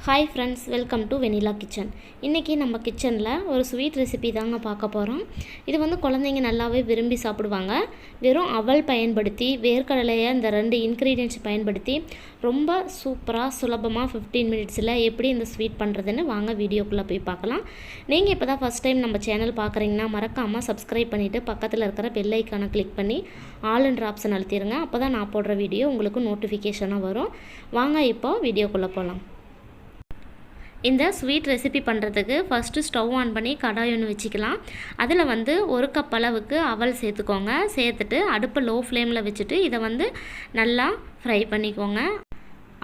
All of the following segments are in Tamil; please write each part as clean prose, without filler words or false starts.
Hi friends, welcome to Vanilla Kitchen. இன்றைக்கி நம்ம கிச்சனில் ஒரு ஸ்வீட் ரெசிபி தாங்க பார்க்க போகிறோம். இது வந்து குழந்தைங்க நல்லாவே விரும்பி சாப்பிடுவாங்க. வெறும் அவல் பயன்படுத்தி, வேர்க்கடலையை இந்த 2 இன்க்ரீடியன்ட்ஸ் பயன்படுத்தி ரொம்ப சூப்பராக சுலபமாக 15 மினிட்ஸில் எப்படி இந்த ஸ்வீட் பண்ணுறதுன்னு வாங்க வீடியோக்குள்ளே போய் பார்க்கலாம். நீங்கள் இப்போ தான் ஃபஸ்ட் டைம் நம்ம சேனல் பார்க்குறீங்கன்னா மறக்காமல் சப்ஸ்கிரைப் பண்ணிவிட்டு பக்கத்தில் இருக்கிற பெல் ஐக்கானை கிளிக் பண்ணி ஆல்ன்ற ஆப்ஷன் அழுத்திடுங்க. அப்போ தான் நான் போடுற வீடியோ உங்களுக்கு நோட்டிஃபிகேஷனாக வரும். வாங்க இப்போ வீடியோக்குள்ளே போகலாம். இந்த ஸ்வீட் ரெசிபி பண்ணுறதுக்கு ஃபஸ்ட்டு ஸ்டவ் ஆன் பண்ணி கடாய் ஒன்று வச்சுக்கலாம். அதில் வந்து 1 கப் அளவுக்கு அவல் சேர்த்துக்கோங்க. சேர்த்துட்டு அடுப்பை லோ ஃப்ளேமில் வச்சுட்டு இதை வந்து நல்லா ஃப்ரை பண்ணிக்கோங்க.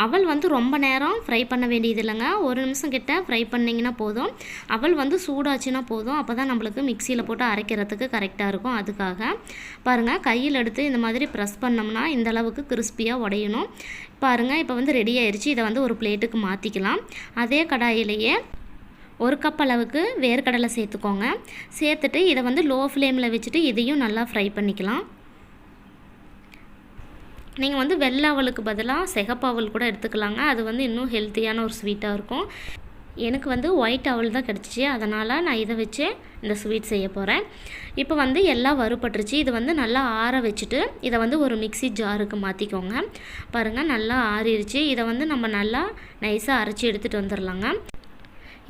அவல் வந்து ரொம்ப நேரம் ஃப்ரை பண்ண வேண்டியது இல்லைங்க. 1 நிமிஷம் கிட்ட ஃப்ரை பண்ணிங்கன்னா போதும். அவல் வந்து சூடாச்சுன்னா போதும். அப்போ தான் நம்மளுக்கு மிக்சியில் போட்டு அரைக்கிறதுக்கு கரெக்டாக இருக்கும். அதுக்காக பாருங்கள், கையில் எடுத்து இந்த மாதிரி ப்ரெஸ் பண்ணோம்னா இந்த அளவுக்கு கிறிஸ்பியாக உடையணும். பாருங்கள், இப்போ வந்து ரெடி ஆயிடுச்சு. இதை வந்து ஒரு பிளேட்டுக்கு மாற்றிக்கலாம். அதே கடாயிலேயே 1 கப் அளவுக்கு வேர்க்கடலை சேர்த்துக்கோங்க. சேர்த்துட்டு இதை வந்து லோ ஃப்ளேமில் வச்சுட்டு இதையும் நல்லா ஃப்ரை பண்ணிக்கலாம். நீங்கள் வந்து வெள்ளை அவலுக்கு பதிலாக சிகப்பு அவல் கூட எடுத்துக்கலாங்க. அது வந்து இன்னும் ஹெல்த்தியான ஒரு ஸ்வீட்டாக இருக்கும். எனக்கு வந்து ஒயிட் அவல் தான் கிடச்சிச்சு, அதனால் நான் இதை வச்சு இந்த ஸ்வீட் செய்ய போகிறேன். இப்போ வந்து எல்லாம் வறுபட்டுருச்சு. இது வந்து நல்லா ஆற வச்சுட்டு இதை வந்து ஒரு மிக்ஸி ஜாருக்கு மாற்றிக்கோங்க. பாருங்கள், நல்லா ஆறிடுச்சு. இதை வந்து நம்ம நல்லா நைஸாக அரைச்சி எடுத்துகிட்டு வந்துடலாங்க.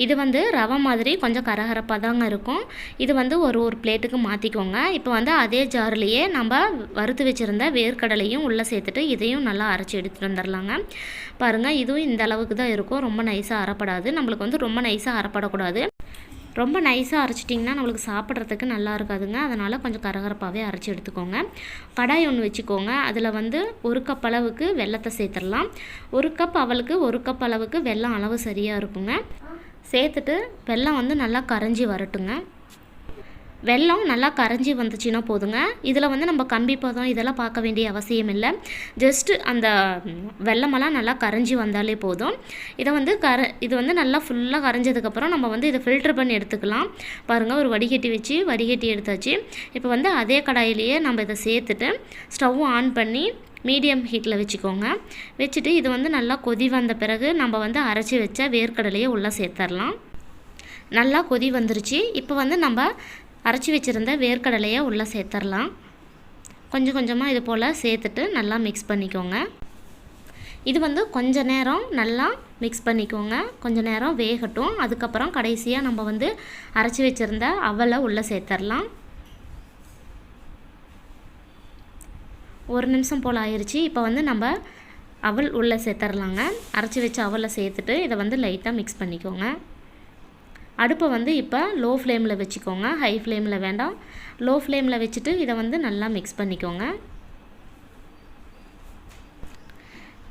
இது வந்து ரவை மாதிரி கொஞ்சம் கரகரப்பாக தாங்க இருக்கும். இது வந்து ஒரு பிளேட்டுக்கு மாற்றிக்கோங்க. இப்போ வந்து அதே ஜார்லேயே நம்ம வறுத்து வச்சுருந்த வேர்க்கடலையும் உள்ளே சேர்த்துட்டு இதையும் நல்லா அரைச்சி எடுத்துகிட்டு வந்துடலாங்க. பாருங்கள், இதுவும் இந்த அளவுக்கு தான் இருக்கும். ரொம்ப நைஸாக அரைப்படாது. நம்மளுக்கு வந்து ரொம்ப நைஸாக அரைப்படக்கூடாது. ரொம்ப நைஸாக அரைச்சிட்டிங்கன்னா நம்மளுக்கு சாப்பிட்றதுக்கு நல்லா இருக்காதுங்க. அதனால் கொஞ்சம் கரகரப்பாகவே அரைச்சி எடுத்துக்கோங்க. கடாய் ஒன்று வச்சுக்கோங்க. அதில் வந்து 1 கப் அளவுக்கு வெல்லத்தை சேர்த்துடலாம். 1 கப் அவலுக்கு 1 கப் அளவுக்கு வெல்லம் அளவு சரியாக இருக்குங்க. சேர்த்துட்டு வெல்லம் வந்து நல்லா கரைஞ்சி வரட்டுங்க. வெல்லம் நல்லா கரைஞ்சி வந்துச்சுன்னா போதுங்க. இதில் வந்து நம்ம கம்பி பதம் இதெல்லாம் பார்க்க வேண்டிய அவசியம் இல்லை. ஜஸ்ட்டு அந்த வெல்லமெல்லாம் நல்லா கரைஞ்சி வந்தாலே போதும். இதை வந்து இது வந்து நல்லா ஃபுல்லாக கரைஞ்சதுக்கப்புறம் நம்ம வந்து இதை ஃபில்ட்ரு பண்ணி எடுத்துக்கலாம். பாருங்கள், ஒரு வடிகட்டி வச்சு வடிகட்டி எடுத்தாச்சு. இப்போ வந்து அதே கடாயிலேயே நம்ம இதை சேர்த்துட்டு ஸ்டவ் ஆன் பண்ணி மீடியம் ஹீட்டில் வச்சுக்கோங்க. வச்சுட்டு இது வந்து நல்லா கொதி வந்த பிறகு நம்ம வந்து அரைச்சி வச்ச வேர்க்கடலையை உள்ளே சேர்த்துடலாம். நல்லா கொதி வந்துருச்சு. இப்போ வந்து நம்ம அரைச்சி வச்சுருந்த வேர்க்கடலையை உள்ளே சேர்த்துடலாம். கொஞ்சம் கொஞ்சமாக இது போல் சேர்த்துட்டு நல்லா மிக்ஸ் பண்ணிக்கோங்க. இது வந்து கொஞ்ச நேரம் நல்லா மிக்ஸ் பண்ணிக்கோங்க. கொஞ்சம் நேரம் வேகட்டும். அதுக்கப்புறம் கடைசியாக நம்ம வந்து அரைச்சி வச்சுருந்த அவலை உள்ளே சேர்த்துடலாம். 1 நிமிஷம் போல் ஆயிடுச்சு. இப்போ வந்து நம்ம அவல் உள்ளே சேர்த்துடலாங்க. அரைச்சி வச்ச அவலை சேர்த்துட்டு இதை வந்து லைட்டாக மிக்ஸ் பண்ணிக்கோங்க. அடுப்பை வந்து இப்போ லோ ஃப்ளேமில் வச்சுக்கோங்க. ஹை ஃப்ளேமில் வேண்டாம். லோ ஃப்ளேமில் வச்சுட்டு இதை வந்து நல்லா மிக்ஸ் பண்ணிக்கோங்க.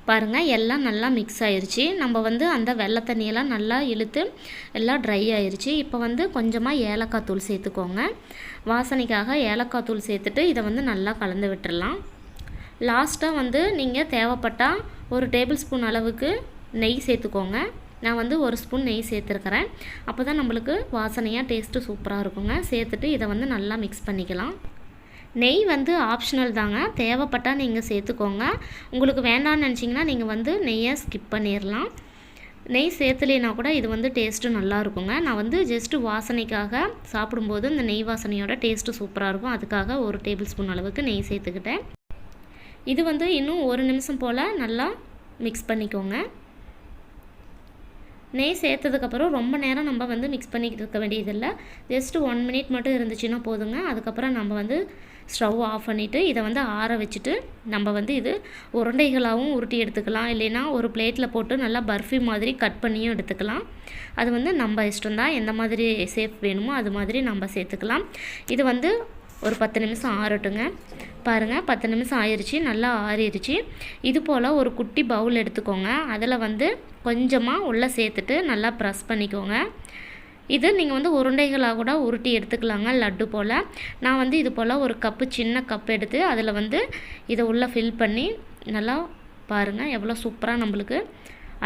பாருங்கள், எல்லாம் நல்லா மிக்ஸ் ஆயிடுச்சு. நம்ம வந்து அந்த வெள்ளை தண்ணியெல்லாம் நல்லா இழுத்து எல்லாம் ட்ரை ஆயிடுச்சு. இப்போ வந்து கொஞ்சமாக ஏலக்காய் தூள் சேர்த்துக்கோங்க. வாசனைக்காக ஏலக்காய் தூள் சேர்த்துட்டு இதை வந்து நல்லா கலந்து விட்டுடலாம். லாஸ்ட்டாக வந்து நீங்கள் தேவைப்பட்டால் 1 டேபிள் ஸ்பூன் அளவுக்கு நெய் சேர்த்துக்கோங்க. நான் வந்து 1 ஸ்பூன் நெய் சேர்த்துருக்கிறேன். அப்போ தான் நம்மளுக்கு வாசனையாக டேஸ்ட்டு சூப்பராக இருக்குங்க. சேர்த்துட்டு இதை வந்து நல்லா மிக்ஸ் பண்ணிக்கலாம். நெய் வந்து ஆப்ஷனல் தாங்க. தேவைப்பட்டால் நீங்கள் சேர்த்துக்கோங்க. உங்களுக்கு வேண்டாம்னு நினச்சிங்கன்னா நீங்கள் வந்து நெய்யை ஸ்கிப் பண்ணிடலாம். நெய் சேர்த்துலேனா கூட இது வந்து டேஸ்ட்டு நல்லா இருக்குங்க. நான் வந்து ஜஸ்ட்டு வாசனைக்காக சாப்பிடும்போது இந்த நெய் வாசனையோட டேஸ்ட்டு சூப்பராக இருக்கும். அதுக்காக 1 டேபிள் ஸ்பூன் அளவுக்கு நெய் சேர்த்துக்கிட்டேன். இது வந்து இன்னும் 1 நிமிஷம் போல் நல்லா மிக்ஸ் பண்ணிக்கோங்க. நெய் சேர்த்ததுக்கப்புறம் ரொம்ப நேரம் நம்ம வந்து மிக்ஸ் பண்ணிக்கிட்டு இருக்க வேண்டியதில்லை. ஜஸ்ட்டு 1 மினிட் மட்டும் இருந்துச்சுன்னா போதுங்க. அதுக்கப்புறம் நம்ம வந்து ஸ்டவ் ஆஃப் பண்ணிவிட்டு இதை வந்து ஆற வச்சுட்டு நம்ம வந்து இது உருண்டைகளாகவும் உருட்டி எடுத்துக்கலாம். இல்லைன்னா ஒரு பிளேட்டில் போட்டு நல்லா பர்ஃபி மாதிரி கட் பண்ணியும் எடுத்துக்கலாம். அது வந்து நம்ம இஷ்டம்தான். எந்த மாதிரி ஷேப் வேணுமோ அது மாதிரி நம்ம சேர்த்துக்கலாம். இது வந்து ஒரு 10 நிமிஷம் ஆறட்டுங்க. பாருங்கள், 10 நிமிஷம் ஆயிடுச்சு. நல்லா ஆறிடுச்சு. இது போல் ஒரு குட்டி பவுல் எடுத்துக்கோங்க. அதில் வந்து கொஞ்சமாக உள்ளே சேர்த்துட்டு நல்லா ப்ரெஸ் பண்ணிக்கோங்க. இது நீங்கள் வந்து உருண்டைகளாக கூட உருட்டி எடுத்துக்கலாங்க, லட்டு போல். நான் வந்து இது போல் ஒரு கப்பு, சின்ன கப் எடுத்து அதில் வந்து இதை உள்ளே ஃபில் பண்ணி நல்லா பாருங்கள் எவ்வளோ சூப்பராக நம்மளுக்கு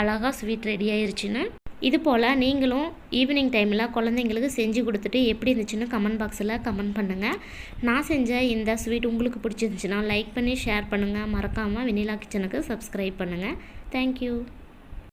அழகாக ஸ்வீட் ரெடி ஆயிடுச்சுன்னு. இது போல் நீங்களும் ஈவினிங் டைமில் குழந்தைங்களுக்கு செஞ்சு கொடுத்துட்டு எப்படி இருந்துச்சுன்னு கமெண்ட் பாக்ஸில் கமெண்ட் பண்ணுங்கள். நான் செஞ்ச இந்த ஸ்வீட் உங்களுக்கு பிடிச்சிருந்துச்சுன்னா லைக் பண்ணி ஷேர் பண்ணுங்கள். மறக்காமல் வெனிலா கிச்சனுக்கு சப்ஸ்கிரைப் பண்ணுங்கள். தேங்க்யூ.